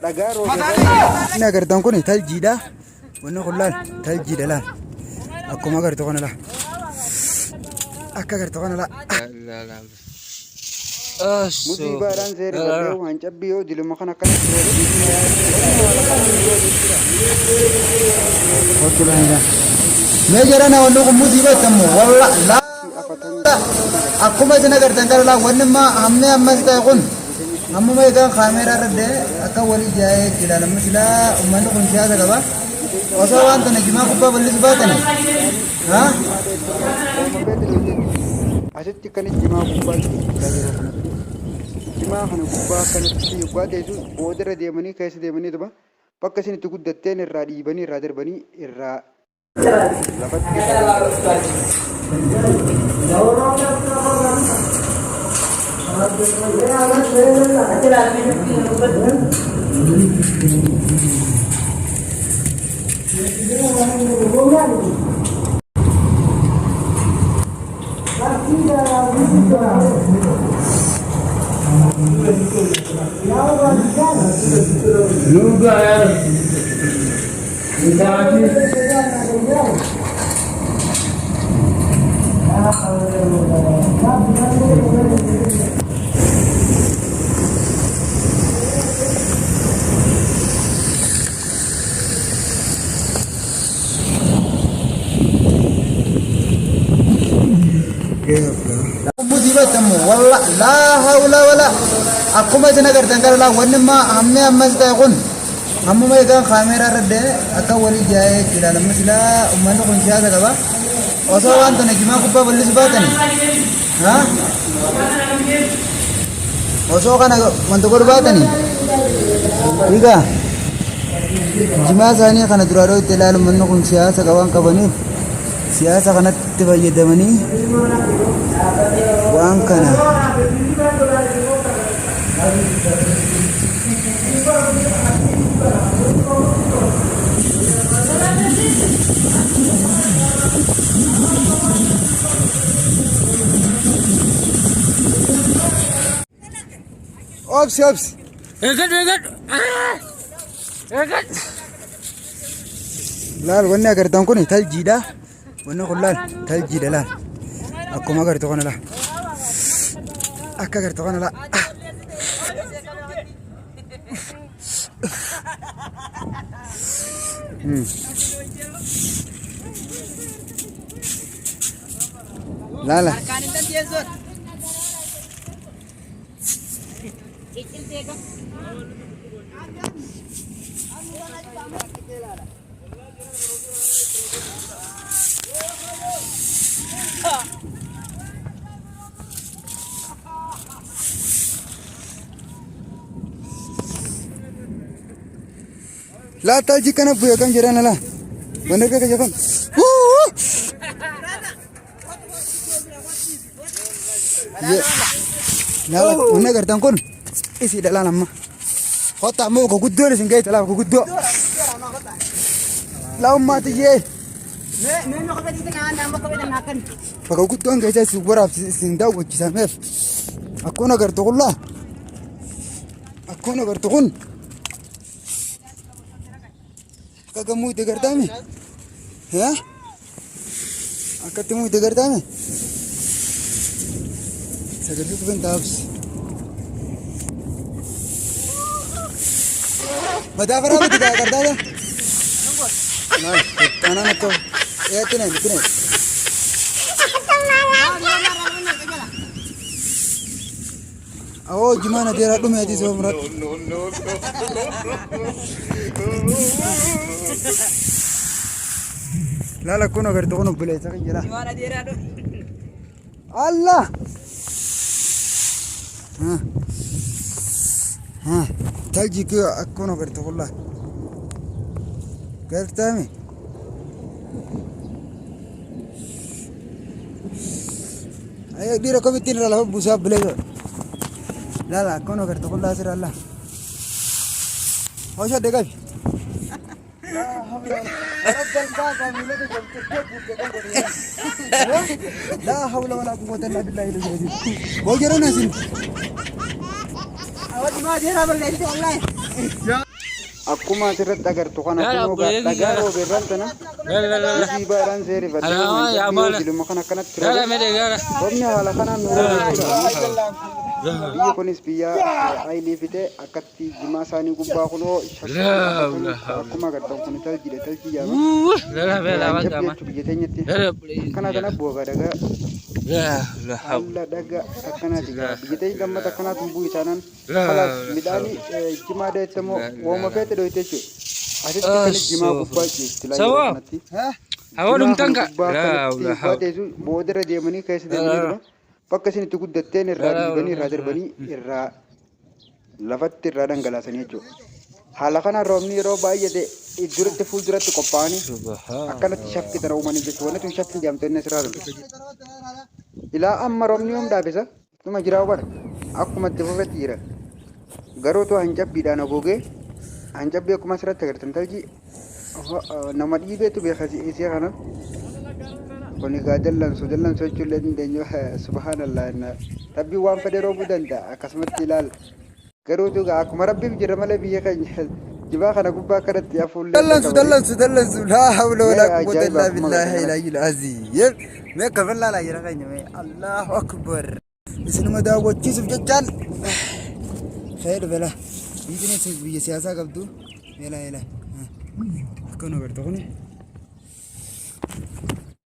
Dhagaaroo inni agartan kun taljiidha. Wanni kun laal taljiidha laal. Akkuma agartu kana laal. Akka agartu kana laal. Musiibaadhaan seera qabee waan cabbii yoo dilima kana akka mee jedhana wanni kun musiibaatamu walla laa akkuma isin agartan kana laal wanni amma ammas ta'e kun amma egaa kaameeraa irratti akka walii jaayee ilaalamma silaa uummanni kun siyaasa qaba osoo waan tana jimaa kubbaa bal'isuu baatani haa asitti kan jimaa kubbaa jimaa kana kubbaa kanatti kubbaa teessu boodarra deemanii keessa deemanii tuba bakka isin itti guddatteen irraa dhiibanii irraa darbanii irraa lafatti musiibaatamu walla laa hawla wala akkuma isin agartan kana laa wanni amma ammas ta'e kun amma egaa kaameeraa irratti akka walii jaayee ilaalamma silaa uummanni kun siyaasa qaba osoo waan tana jimaa kubbaa bal'isuu baatani haa osoo kana wanta godhu baatani egaa jimaa isaanii kana duraadhoo itti ilaalu uummanni kun siyaasa waan qabaniif siyaasa kanatti fayyadamanii waan kana Ops. Egat. Laal wanni agartan kun taljiidha. Wanni kun laal taljiidha laal. Akkuma agartu kana laal. Akka agartu kana laal. Lala. La talji kana buya kan jirana la. Bener ke jakan? Ya. Nah, mana gertang kun? Isi dalam nama. Kota mau kau gudo ni singgah itu lah kau gudo. Lau mati je. Ne kau tadi tengah nama kau tengah makan. Kau gudo kan saya super up singgah kau kisah mef. Aku nak gertang lah. Aku nak gertang. Kamu itu gertang ni? Ya? Aku temu itu gertang ni? Saya kerja kebentar. Mata apa ramai tidak kerja ya? Nah, tanah itu, ya itu nih. Oh, gimana dia ratu mati semua rat? Lala kono kerja kono boleh cakap je lah. Gimana dia ratu? Allah. Talji ke aku nak kerja kolah. Kerja ni. Ayo dia kau bitin lah busa boleh. Lala aku nak kerja kolah sih Allah. Oh saya dekat. لا حول ولا قوة إلا بالله العظيم. وجرنا سين. أود ما أدير هذا اللي والله. akkuma asirratti agartu kana kunoo dhagaa roobeerraan sana isii baadhaan seeri fadhee diluma kan akkanatti roobni haala kanaan nu biyya kunis biyya aylii fite akkatti jimaa isaanii gubbaa kunoo akkuma agartan kun talji jaama jabbeechu biyya teenyatti kana kana bu'aa dhagaa alla daga akkanati ga biyya gammata akkanatu bu'ii taanaan kalaas midhaanii jimaa deettamoo wooma feete dhoytechu asitti kan jimaa gubbaa jeetti laayyaanatti hawaadhum tanka baateesu boodara deemanii keessa deemanii bakka isin itti guddatteen irraa dhiibanii irraa darbanii irraa lafatti irraa dhangalaasanii jechuudha. Haala kana roobni yeroo baay'ate duratti fuulduratti qophaa'anii akkanatti shaffi tana uumanii jechuudha. Wanti shaffi jaamtonni asirraa jiru. Ilaa amma roobni yoom dhaabisa? Tuma jiraa bara akkuma itti fufetti jira. Garuu too hancabbiidhaan haguugee hancabbii akkuma asirratti agartan talji nama dhiibeetu beekasi isee kana. Kuni gaa jallansu jechuun dandeenyu subhaanallah rabbii waan fedhe roobuu danda'a akkasumatti ilaala. Garuu tugaa akkuma rabbiif jira malee biyya keenya jibaa kana gubbaa kanatti hafuullee. Dallansu laa hawla walaa quwwata illaa billaahi ilaahil aziim. Mee kafallaa laa jira keenya mee Allahu akbar. Isinuma daawwachiisuuf jechaan fayyadu bela. Biyyi biyya siyaasaa qabdu meelaa akka nu agartu kuni.